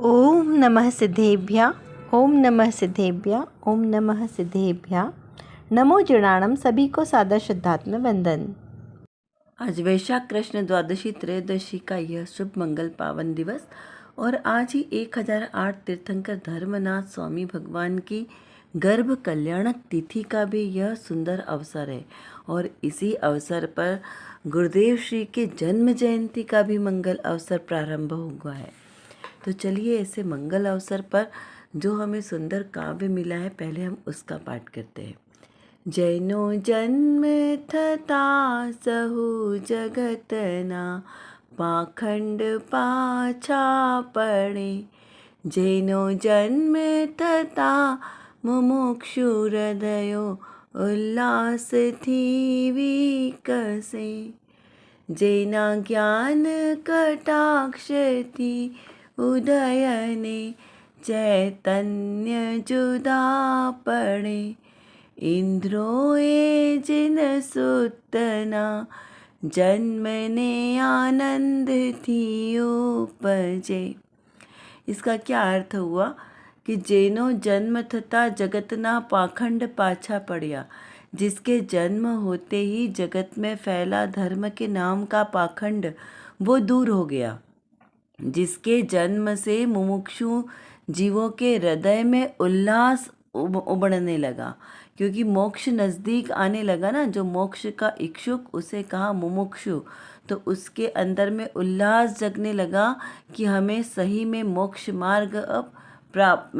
ओम नमः सिद्धेभ्यः। ओम नमः सिद्धेभ्यः। ओम नमः सिद्धेभ्यः। नमो जनाणम। सभी को सादर श्रद्धात्मक वंदन। आज वैशाख कृष्ण द्वादशी त्रयोदशी का यह शुभ मंगल पावन दिवस और आज ही 1008 तीर्थंकर धर्मनाथ स्वामी भगवान की गर्भ कल्याणक तिथि का भी यह सुंदर अवसर है और इसी अवसर पर गुरुदेव श्री के जन्म जयंती का भी मंगल अवसर प्रारंभ हुआ है। तो चलिए ऐसे मंगल अवसर पर जो हमें सुंदर काव्य मिला है पहले हम उसका पाठ करते हैं। जैनो जन्म थता सहु जगतना पाखंड पाछा पड़े। जैनो जन्म थता मुमुक्षु हृदयो उल्लास थी विकसे। जेना ज्ञान कटाक्ष थी उदयने चैतन्य जुदा पड़े। इंद्रोए जिन सुतना जन्मने आनंद थी उपजे। इसका क्या अर्थ हुआ कि जेनो जन्म थता जगतना पाखंड पाछा पड़िया। जिसके जन्म होते ही जगत में फैला धर्म के नाम का पाखंड वो दूर हो गया। जिसके जन्म से मुमुक्षु जीवों के हृदय में उल्लास उमड़ने लगा, क्योंकि मोक्ष नज़दीक आने लगा ना। जो मोक्ष का इच्छुक उसे कहा मुमुक्षु, तो उसके अंदर में उल्लास जगने लगा कि हमें सही में मोक्ष मार्ग अब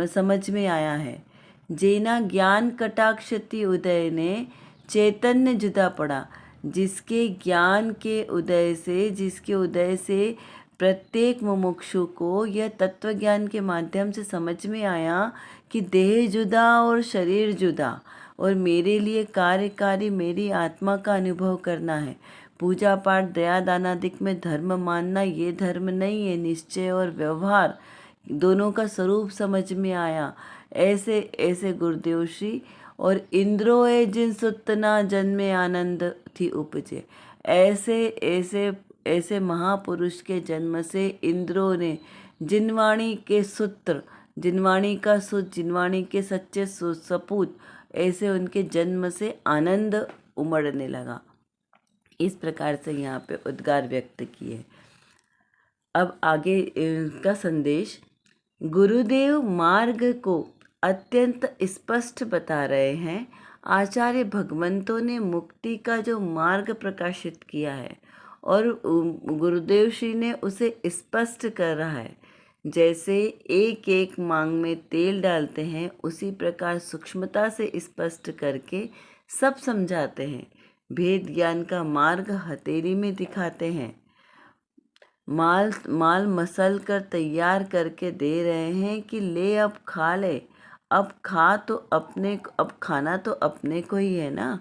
समझ में आया है। जेना ज्ञान कटाक्षति उदय ने चैतन्य जुदा पड़ा। जिसके ज्ञान के उदय से, जिसके उदय से प्रत्येक मुमुक्षु को यह तत्व ज्ञान के माध्यम से समझ में आया कि देह जुदा और शरीर जुदा, और मेरे लिए कार्यकारी मेरी आत्मा का अनुभव करना है। पूजा पाठ दया दानादिक में धर्म मानना ये धर्म नहीं है। निश्चय और व्यवहार दोनों का स्वरूप समझ में आया। ऐसे ऐसे गुरुदेव श्री और इंद्रोए जिन सुतना जन्मे आनंद थी उपजे। ऐसे ऐसे ऐसे महापुरुष के जन्म से इंद्रों ने जिनवाणी के सूत्र, जिनवाणी का सूत्र, जिनवाणी के सच्चे सपूत, ऐसे उनके जन्म से आनंद उमड़ने लगा। इस प्रकार से यहाँ पे उद्गार व्यक्त किए। अब आगे इनका संदेश। गुरुदेव मार्ग को अत्यंत स्पष्ट बता रहे हैं। आचार्य भगवंतों ने मुक्ति का जो मार्ग प्रकाशित किया है और गुरुदेव श्री ने उसे स्पष्ट कर रहा है। जैसे एक एक मांग में तेल डालते हैं, उसी प्रकार सूक्ष्मता से स्पष्ट करके सब समझाते हैं। भेद ज्ञान का मार्ग हथेली में दिखाते हैं। माल मसल कर तैयार करके दे रहे हैं कि ले अब खा ले। अब खाना तो अपने को ही है ना।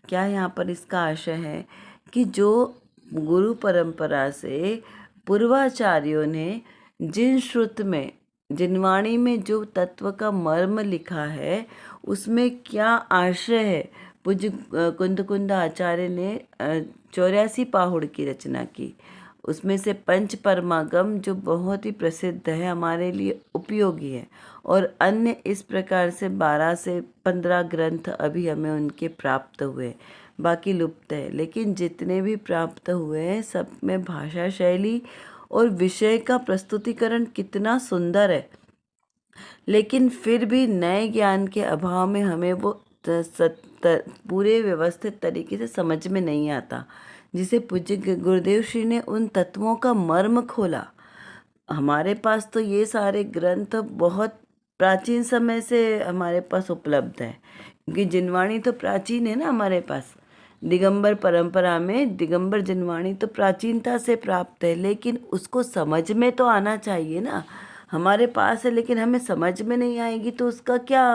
क्या यहाँ पर इसका आशय है कि जो गुरु परंपरा से पूर्वाचार्यों ने जिन श्रुत में, जिनवाणी में जो तत्व का मर्म लिखा है उसमें क्या आशय है। पूज्य कुंद आचार्य ने 84 पाहुड़ की रचना की। उसमें से पंच परमागम जो बहुत ही प्रसिद्ध है, हमारे लिए उपयोगी है, और अन्य इस प्रकार से 12 से 15 ग्रंथ अभी हमें उनके प्राप्त हुए, बाकी लुप्त है। लेकिन जितने भी प्राप्त हुए हैं सब में भाषा शैली और विषय का प्रस्तुतिकरण कितना सुंदर है। लेकिन फिर भी नए ज्ञान के अभाव में हमें वो पूरे व्यवस्थित तरीके से समझ में नहीं आता, जिसे पूज्य गुरुदेव श्री ने उन तत्वों का मर्म खोला। हमारे पास तो ये सारे ग्रंथ बहुत प्राचीन समय से हमारे पास उपलब्ध है, क्योंकि जिनवाणी तो प्राचीन है ना हमारे पास। दिगंबर परंपरा में दिगंबर जिनवाणी तो प्राचीनता से प्राप्त है, लेकिन उसको समझ में तो आना चाहिए ना। हमारे पास है लेकिन हमें समझ में नहीं आएगी तो उसका क्या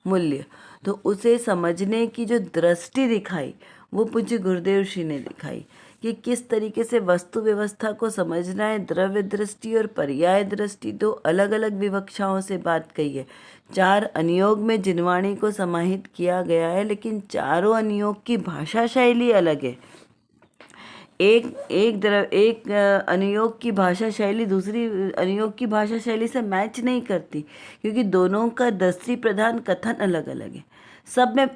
मूल्य। तो उसे समझने की जो दृष्टि दिखाई वो पूज्य गुरुदेव श्री ने दिखाई कि किस तरीके से वस्तु व्यवस्था को समझना है। द्रव्य दृष्टि और पर्याय दृष्टि दो अलग अलग विवक्षाओं से बात कही है। 4 अनुयोग में जिनवाणी को समाहित किया गया है, लेकिन चारों अनुयोग की भाषा शैली अलग है। एक अनुयोग की भाषा शैली दूसरी अनुयोग की भाषा शैली से मैच नहीं करती, क्योंकि दोनों का दृष्टि प्रधान कथन अलग अलग है। सब में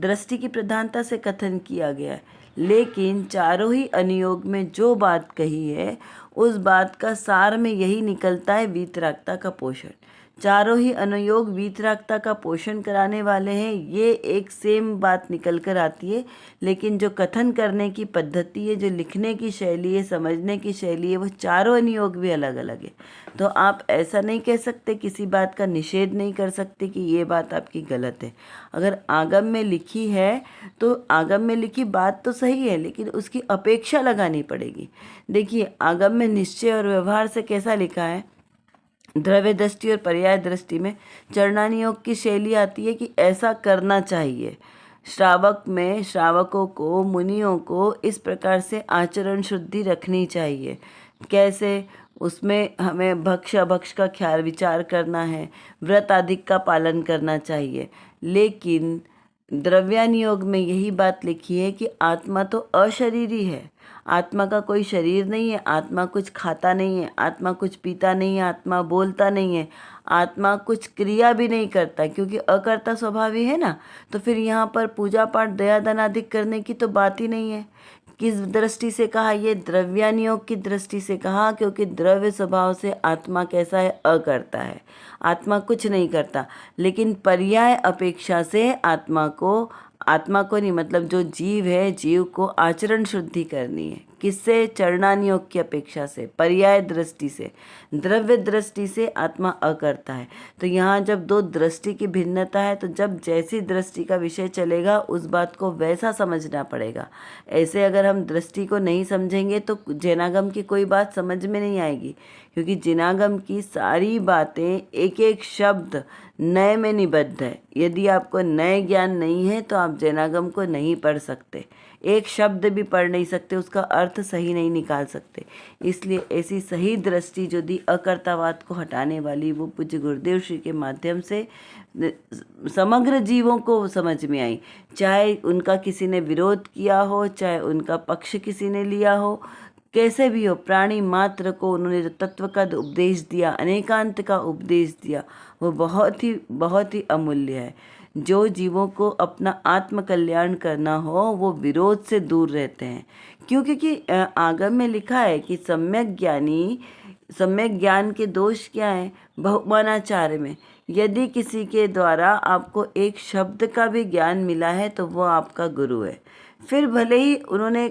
दृष्टि की प्रधानता से कथन किया गया है, लेकिन चारों ही अनुयोग में जो बात कही है उस बात का सार में यही निकलता है, वीतरागता का पोषण। चारों ही अनुयोग वीतरागता का पोषण कराने वाले हैं, ये एक सेम बात निकल कर आती है। लेकिन जो कथन करने की पद्धति है, जो लिखने की शैली है, समझने की शैली है, वो चारों अनुयोग भी अलग अलग है। तो आप ऐसा नहीं कह सकते, किसी बात का निषेध नहीं कर सकते कि ये बात आपकी गलत है। अगर आगम में लिखी है तो आगम में लिखी बात तो सही है, लेकिन उसकी अपेक्षा लगानी पड़ेगी। देखिए, आगम में निश्चय और व्यवहार से कैसा लिखा है, द्रव्य दृष्टि और पर्याय दृष्टि में चरणानुयोग की शैली आती है कि ऐसा करना चाहिए। श्रावक में श्रावकों को, मुनियों को इस प्रकार से आचरण शुद्धि रखनी चाहिए। कैसे? उसमें हमें भक्ष अभक्ष का ख्याल विचार करना है, व्रत आदि का पालन करना चाहिए। लेकिन द्रव्यानुयोग में यही बात लिखी है कि आत्मा तो अशरीरी है, आत्मा का कोई शरीर नहीं है, आत्मा कुछ खाता नहीं है, आत्मा कुछ पीता नहीं है, आत्मा बोलता नहीं है, आत्मा कुछ क्रिया भी नहीं करता, क्योंकि अकर्ता स्वभाव ही है ना। तो फिर यहाँ पर पूजा पाठ दया दान आदि करने की तो बात ही नहीं है। किस दृष्टि से कहा? ये द्रव्यानुयोग की दृष्टि से कहा, क्योंकि द्रव्य स्वभाव से आत्मा कैसा है? अकर्ता है, आत्मा कुछ नहीं करता। लेकिन पर्याय अपेक्षा से आत्मा को नहीं, मतलब जो जीव है, जीव को आचरण शुद्धि करनी है। किससे? चरणानुयोग की अपेक्षा से, पर्याय दृष्टि से। द्रव्य दृष्टि से आत्मा अकर्ता है। तो यहाँ जब दो दृष्टि की भिन्नता है, तो जब जैसी दृष्टि का विषय चलेगा उस बात को वैसा समझना पड़ेगा। ऐसे अगर हम दृष्टि को नहीं समझेंगे तो जैनागम की कोई बात समझ में नहीं आएगी, क्योंकि जैनागम की सारी बातें, एक एक शब्द नए में निबद्ध है। यदि आपको नए ज्ञान नहीं है तो आप जैनागम को नहीं पढ़ सकते, एक शब्द भी पढ़ नहीं सकते, उसका अर्थ सही नहीं निकाल सकते। इसलिए ऐसी सही दृष्टि जो दी अकर्तावाद को हटाने वाली, वो पूज्य गुरुदेव श्री के माध्यम से समग्र जीवों को समझ में आई। चाहे उनका किसी ने विरोध किया हो, चाहे उनका पक्ष किसी ने लिया हो, कैसे भी हो, प्राणी मात्र को उन्होंने जो तत्व का उपदेश दिया, अनेकांत का उपदेश दिया, वो बहुत ही अमूल्य है। जो जीवों को अपना आत्म कल्याण करना हो वो विरोध से दूर रहते हैं। क्योंकि आगम में लिखा है कि सम्यक ज्ञान के दोष क्या हैं? बहुमानाचार्य में यदि किसी के द्वारा आपको एक शब्द का भी ज्ञान मिला है तो वो आपका गुरु है। फिर भले ही उन्होंने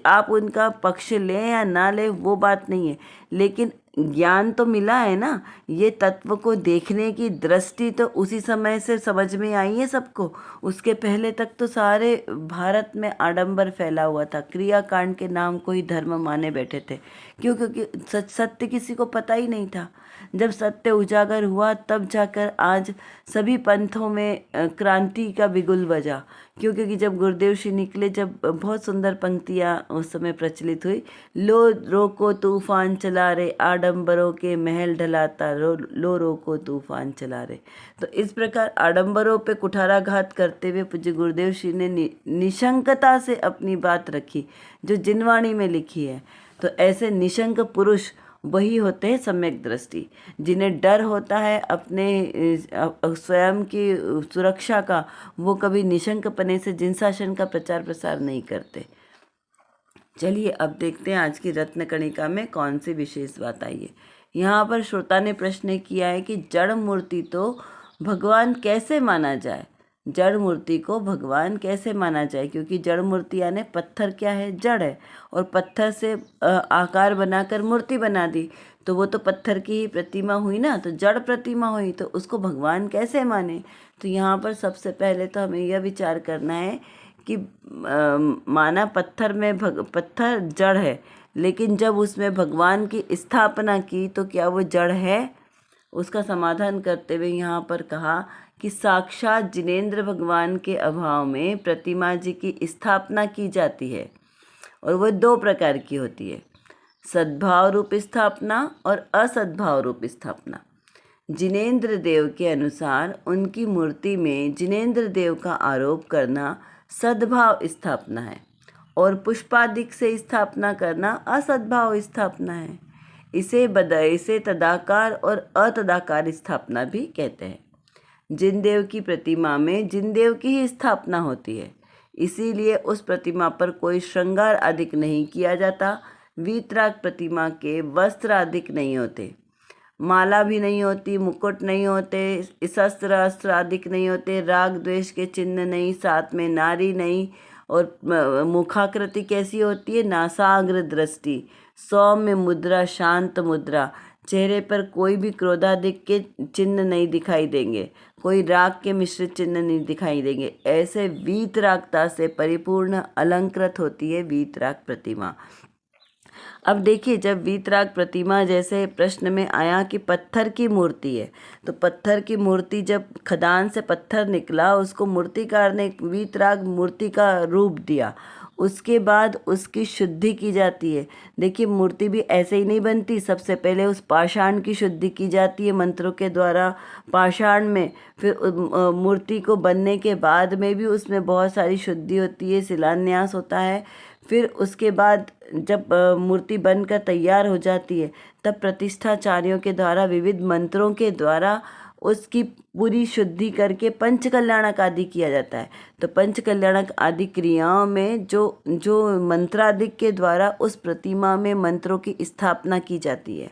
आप उनका पक्ष लें या ना लें, वो बात नहीं है, लेकिन ज्ञान तो मिला है ना। ये तत्व को देखने की दृष्टि तो उसी समय से समझ में आई है सबको। उसके पहले तक तो सारे भारत में आडंबर फैला हुआ था, क्रियाकांड के नाम को ही धर्म माने बैठे थे। क्योंकि सत्य किसी को पता ही नहीं था। जब सत्य उजागर हुआ तब जाकर आज सभी पंथों में क्रांति का बिगुल बजा। क्योंकि जब गुरुदेव श्री निकले, जब बहुत सुंदर पंक्तियाँ उस समय प्रचलित हुई, लो रोको तूफान चला रे, आडंबरों के महल ढलाता, लो रोको तूफान चला रे। तो इस प्रकार आडंबरों पे कुठाराघात करते हुए पूज्य गुरुदेव श्री ने निशंकता से अपनी बात रखी, जो जिनवाणी में लिखी है। तो ऐसे निशंक पुरुष वही होते हैं सम्यक दृष्टि, जिन्हें डर होता है अपने स्वयं की सुरक्षा का। वो कभी निशंकपने से जिनशासन का प्रचार प्रसार नहीं करते। चलिए अब देखते हैं आज की रत्न कणिका में कौन सी विशेष बात आई है। यहाँ पर श्रोता ने प्रश्न किया है कि जड़ मूर्ति तो भगवान कैसे माना जाए, जड़ मूर्ति को भगवान कैसे माना जाए? क्योंकि जड़ मूर्ति यानी पत्थर क्या है? जड़ है, और पत्थर से आकार बनाकर मूर्ति बना दी, तो वो तो पत्थर की ही प्रतिमा हुई ना, तो जड़ प्रतिमा हुई, तो उसको भगवान कैसे माने? तो यहाँ पर सबसे पहले तो हमें यह विचार करना है कि माना पत्थर में पत्थर जड़ है, लेकिन जब उसमें भगवान की स्थापना की तो क्या वो जड़ है? उसका समाधान करते हुए यहाँ पर कहा कि साक्षात जिनेंद्र भगवान के अभाव में प्रतिमा जी की स्थापना की जाती है, और वह दो प्रकार की होती है, सद्भाव रूप स्थापना और असद्भाव रूप स्थापना। जिनेंद्र देव के अनुसार उनकी मूर्ति में जिनेंद्र देव का आरोप करना सद्भाव स्थापना है, और पुष्पादिक से स्थापना करना असद्भाव स्थापना है। इसे तदाकार और अतदाकार स्थापना भी कहते हैं। जिनदेव की प्रतिमा में जिनदेव की ही स्थापना होती है, इसीलिए उस प्रतिमा पर कोई श्रृंगार अधिक नहीं किया जाता। वीतराग प्रतिमा के वस्त्र अधिक नहीं होते, माला भी नहीं होती, मुकुट नहीं होते, शस्त्र अस्त्र अधिक नहीं होते, राग द्वेष के चिन्ह नहीं, साथ में नारी नहीं। और मुखाकृति कैसी होती है? नासाग्र दृष्टि, सौम्य मुद्रा, शांत मुद्रा, चेहरे पर कोई भी क्रोधादिक के चिन्ह नहीं दिखाई देंगे, कोई राग के मिश्रित चिन्ह नहीं दिखाई देंगे। ऐसे वीतरागता से परिपूर्ण अलंकृत होती है वीतराग प्रतिमा। अब देखिए, जब वीतराग प्रतिमा जैसे प्रश्न में आया कि पत्थर की मूर्ति है, तो पत्थर की मूर्ति जब खदान से पत्थर निकला, उसको मूर्तिकार ने वीतराग मूर्ति का रूप दिया। उसके बाद उसकी शुद्धि की जाती है। देखिए, मूर्ति भी ऐसे ही नहीं बनती। सबसे पहले उस पाषाण की शुद्धि की जाती है मंत्रों के द्वारा पाषाण में। फिर मूर्ति को बनने के बाद में भी उसमें बहुत सारी शुद्धि होती है, शिलान्यास होता है। फिर उसके बाद जब मूर्ति बनकर तैयार हो जाती है, तब प्रतिष्ठाचार्यों के द्वारा विविध मंत्रों के द्वारा उसकी पूरी शुद्धि करके पंचकल्याणक आदि किया जाता है। तो पंचकल्याणक आदि क्रियाओं में जो मंत्रादिक के द्वारा उस प्रतिमा में मंत्रों की स्थापना की जाती है,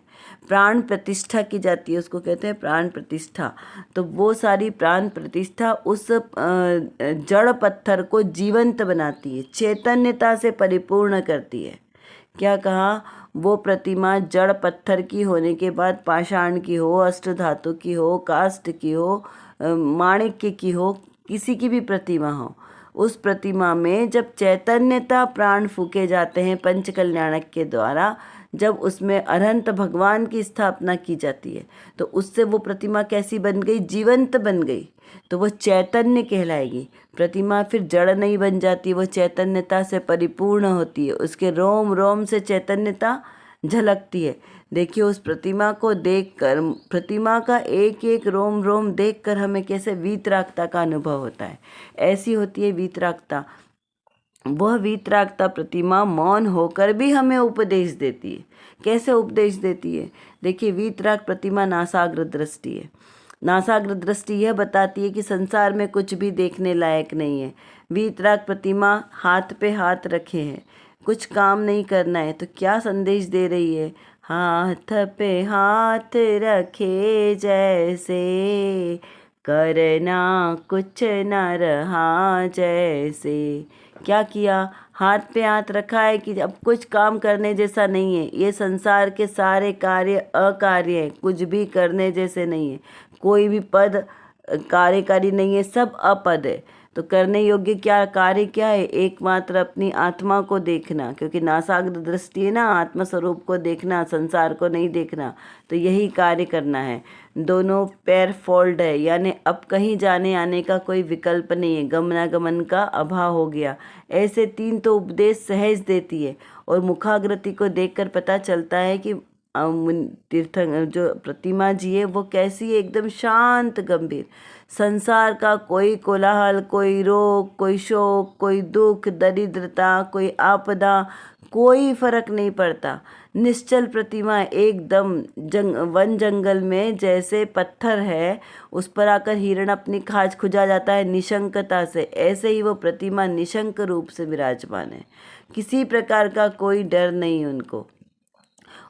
प्राण प्रतिष्ठा की जाती है, उसको कहते हैं प्राण प्रतिष्ठा। तो वो सारी प्राण प्रतिष्ठा उस जड़ पत्थर को जीवंत बनाती है, चैतन्यता से परिपूर्ण करती है। क्या कहा? वो प्रतिमा जड़ पत्थर की होने के बाद पाषाण की हो, अष्टधातु की हो, काष्ठ की हो, माणिक्य की हो, किसी की भी प्रतिमा हो, उस प्रतिमा में जब चैतन्यता प्राण फूके जाते हैं पंचकल्याणक के द्वारा, जब उसमें अनंत भगवान की स्थापना की जाती है, तो उससे वो प्रतिमा कैसी बन गई? जीवंत बन गई। तो वो चैतन्य कहलाएगी प्रतिमा। फिर जड़ नहीं बन जाती, वो चैतन्यता से परिपूर्ण होती है, उसके रोम रोम से चैतन्यता झलकती है। देखिए, उस प्रतिमा को देखकर, प्रतिमा का एक एक रोम रोम देखकर हमें कैसे वीतरागता का अनुभव होता है। ऐसी होती है वीतरागता। वह वीतरागता प्रतिमा मौन होकर भी हमें उपदेश देती है। कैसे उपदेश देती है? देखिए, वीतराग प्रतिमा नासाग्र दृष्टि है। नासाग्र दृष्टि यह बताती है कि संसार में कुछ भी देखने लायक नहीं है। वीतराग प्रतिमा हाथ पे हाथ रखे है, कुछ काम नहीं करना है, तो क्या संदेश दे रही है? हाथ पे हाथ रखे जैसे, करना कुछ न रहा जैसे। क्या किया? हाथ पे हाथ रखा है कि अब कुछ काम करने जैसा नहीं है। ये संसार के सारे कार्य अकार्य है, कुछ भी करने जैसे नहीं है। कोई भी पद कार्यकारी नहीं है, सब अपद है। तो करने योग्य क्या कार्य क्या है? एकमात्र अपनी आत्मा को देखना, क्योंकि नासाग्र दृष्टि है ना, आत्म स्वरूप को देखना, संसार को नहीं देखना। तो यही कार्य करना है। दोनों पैर फोल्ड है, यानी अब कहीं जाने आने का कोई विकल्प नहीं है, गमनागमन का अभाव हो गया। ऐसे तीन तो उपदेश सहज देती है। और मुखाग्रति को देखकर पता चलता है कि तीर्थंकर जो प्रतिमा जी है वो कैसी है? एकदम शांत गंभीर। संसार का कोई कोलाहल, कोई रोग, कोई शोक, कोई दुख, दरिद्रता, कोई आपदा, कोई फर्क नहीं पड़ता। निश्चल प्रतिमा एकदम वन जंगल में जैसे पत्थर है, उस पर आकर हिरण अपनी खाज खुजा जाता है निशंकता से, ऐसे ही वो प्रतिमा निशंक रूप से विराजमान है। किसी प्रकार का कोई डर नहीं उनको,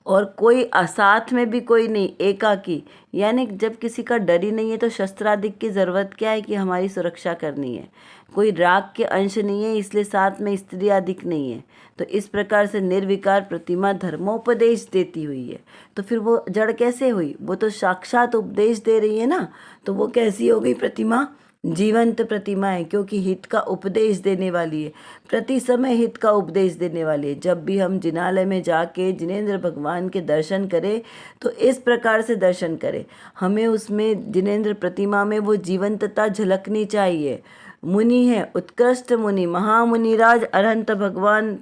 और कोई साथ में भी कोई नहीं, एकाकी। यानी जब किसी का डर ही नहीं है तो शस्त्रादिक की ज़रूरत क्या है? कि हमारी सुरक्षा करनी है। कोई राग के अंश नहीं है, इसलिए साथ में स्त्री अधिक नहीं है। तो इस प्रकार से निर्विकार प्रतिमा धर्मोपदेश देती हुई है। तो फिर वो जड़ कैसे हुई? वो तो साक्षात उपदेश दे रही है ना। तो वो कैसी हो गई प्रतिमा? जीवंत प्रतिमा है, क्योंकि हित का उपदेश देने वाली है, प्रति समय हित का उपदेश देने वाली है। जब भी हम जिनालय में जाके जिनेंद्र भगवान के दर्शन करें तो इस प्रकार से दर्शन करें। हमें उसमें जिनेंद्र प्रतिमा में वो जीवंतता झलकनी चाहिए। मुनि है, उत्कृष्ट मुनि, महामुनिराज अरहंत भगवान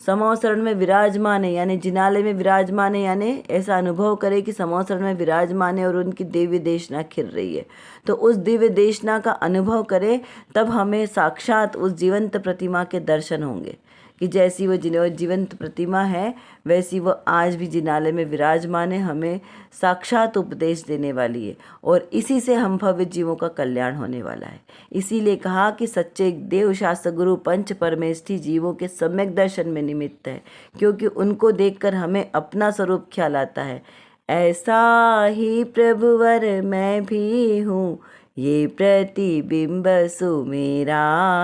समोसरण में विराजमान है, यानी जिनालय में विराजमान है, यानी ऐसा अनुभव करे कि समोसरण में विराजमान है और उनकी दिव्य देशना खिल रही है। तो उस दिव्य देशना का अनुभव करे, तब हमें साक्षात उस जीवंत प्रतिमा के दर्शन होंगे। कि जैसी वो जीवंत प्रतिमा है वैसी वो आज भी जिनालय में विराजमान है, हमें साक्षात उपदेश देने वाली है और इसी से हम भव्य जीवों का कल्याण होने वाला है। इसीलिए कहा कि सच्चे देव शास्त्र गुरु पंच परमेष्ठी जीवों के सम्यक दर्शन में निमित्त है, क्योंकि उनको देखकर हमें अपना स्वरूप ख्याल आता है। ऐसा ही प्रभुवर मैं भी हूँ, ये प्रतिबिंब सुमेरा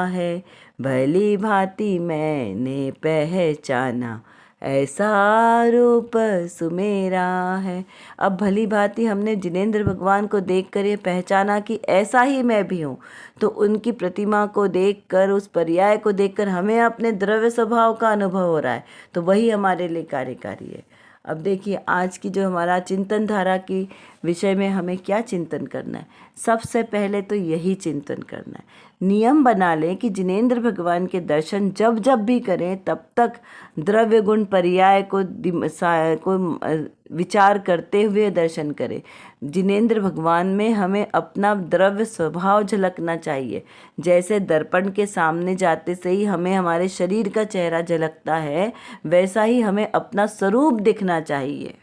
है, भली भांति मैंने पहचाना, ऐसा रूप सुमेरा है। अब भली भांति हमने जिनेंद्र भगवान को देखकर ये पहचाना कि ऐसा ही मैं भी हूँ, तो उनकी प्रतिमा को देखकर, उस पर्याय को देखकर हमें अपने द्रव्य स्वभाव का अनुभव हो रहा है, तो वही हमारे लिए कार्यकारी है। अब देखिए आज की जो हमारा चिंतन धारा की विषय में हमें क्या चिंतन करना है। सबसे पहले तो यही चिंतन करना है, नियम बना लें कि जिनेंद्र भगवान के दर्शन जब जब भी करें तब तक द्रव्य गुण पर्याय को विचार करते हुए दर्शन करें। जिनेंद्र भगवान में हमें अपना द्रव्य स्वभाव झलकना चाहिए। जैसे दर्पण के सामने जाते से ही हमें हमारे शरीर का चेहरा झलकता है, वैसा ही हमें अपना स्वरूप दिखना चाहिए।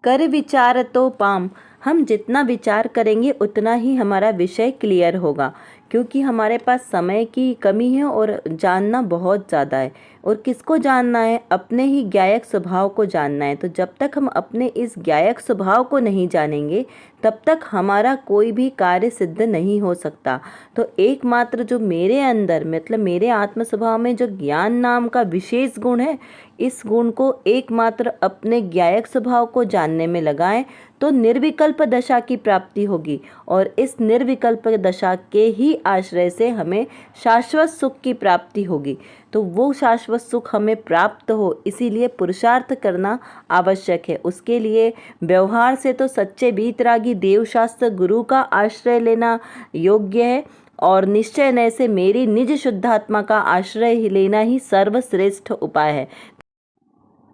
कर विचार तो पाम, हम जितना विचार करेंगे उतना ही हमारा विषय क्लियर होगा, क्योंकि हमारे पास समय की कमी है और जानना बहुत ज़्यादा है। और किसको जानना है? अपने ही ज्ञायक स्वभाव को जानना है। तो जब तक हम अपने इस ज्ञायक स्वभाव को नहीं जानेंगे तब तक हमारा कोई भी कार्य सिद्ध नहीं हो सकता। तो एकमात्र जो मेरे अंदर मतलब मेरे आत्म स्वभाव में जो ज्ञान नाम का विशेष गुण है, इस गुण को एकमात्र अपने ज्ञायक स्वभाव को जानने में लगाएं तो निर्विकल्प दशा की प्राप्ति होगी। और इस निर्विकल्प दशा के ही आश्रय से हमें शाश्वत सुख की प्राप्ति होगी। तो वो शाश्वत सुख हमें प्राप्त हो, इसीलिए पुरुषार्थ करना आवश्यक है। उसके लिए व्यवहार से तो सच्चे वीतरागी देवशास्त्र गुरु का आश्रय लेना योग्य है, और निश्चय नय से मेरी निज शुद्धात्मा का आश्रय लेना ही सर्वश्रेष्ठ उपाय है।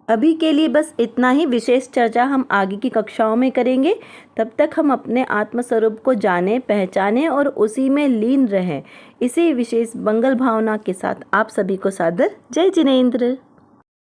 अभी के लिए बस इतना ही। विशेष चर्चा हम आगे की कक्षाओं में करेंगे। तब तक हम अपने आत्मस्वरूप को जानें, पहचानें और उसी में लीन रहें। इसी विशेष मंगल भावना के साथ आप सभी को सादर जय जिनेंद्र।